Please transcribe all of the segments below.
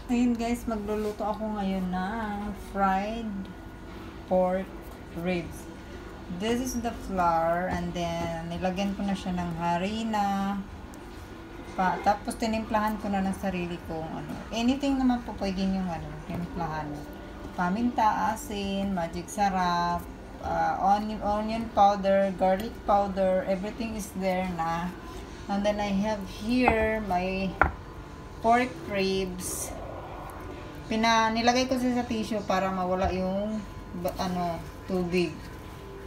Ayun guys, magluluto ako ngayon ng fried pork ribs. This is the flour and then nilagyan ko na siya ng harina. Tapos tinimplahan ko na ng sarili kong ano. Anything naman po pwedeng yung ano, timplahan. Paminta, asin, magic sarap, onion powder, garlic powder, everything is there na. And then I have here my pork ribs. Nilagay ko siya sa tissue para mawala yung tubig,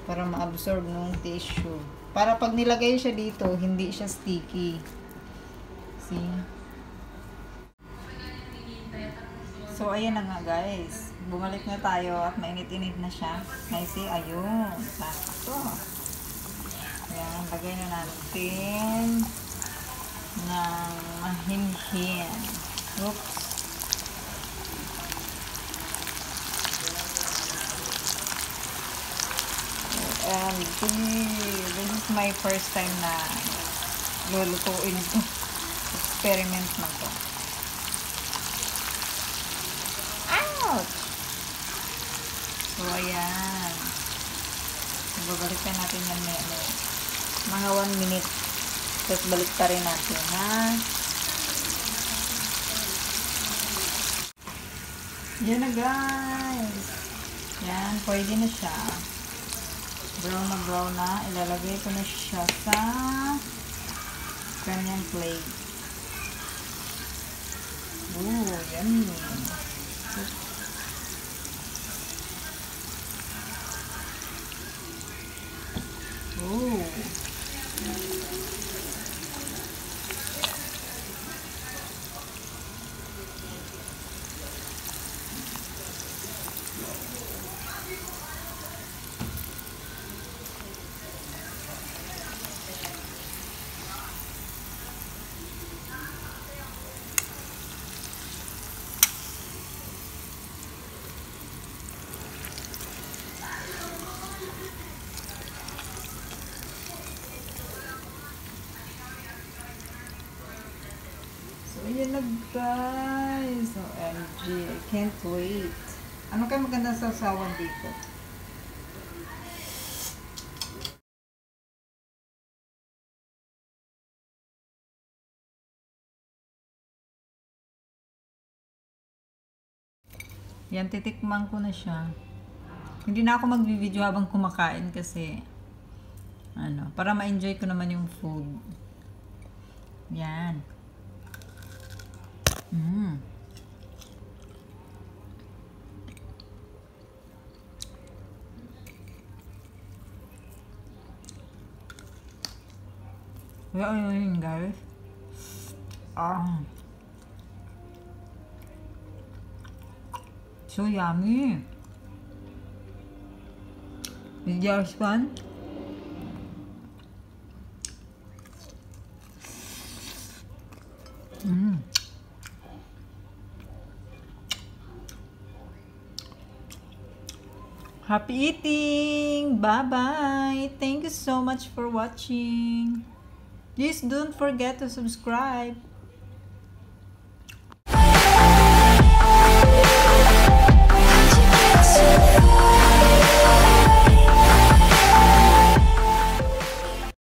para ma-absorb ng tissue, para pag nilagay siya dito hindi siya sticky. See? So ayan na nga guys, bumalik na tayo at mainit-init na siya. May see, ayun, sakto. Ayan, lagay na natin ng mahinhin. Oops. And this is my first time na lulutuin ito. Experiment na to. Ouch! So, ayan. Babalikan natin yan mga 1 minute. Tapos balik pa rin natin, ha? Yan na, guys. Yan, pwede na siya. Brown na. Ilalagay ko na siya sa kanyang plate. Ooh, yummy. Ooh. Ayan na guys. OMG. I can't wait. Ano kayo magandang sausawan dito? Yan, titikman ko na siya. Hindi na ako mag-video habang kumakain kasi para ma-enjoy ko naman yung food. Yan. Ayan guys. So yummy. Is yours fun? Happy eating! Bye-bye! Thank you so much for watching. Please don't forget to subscribe.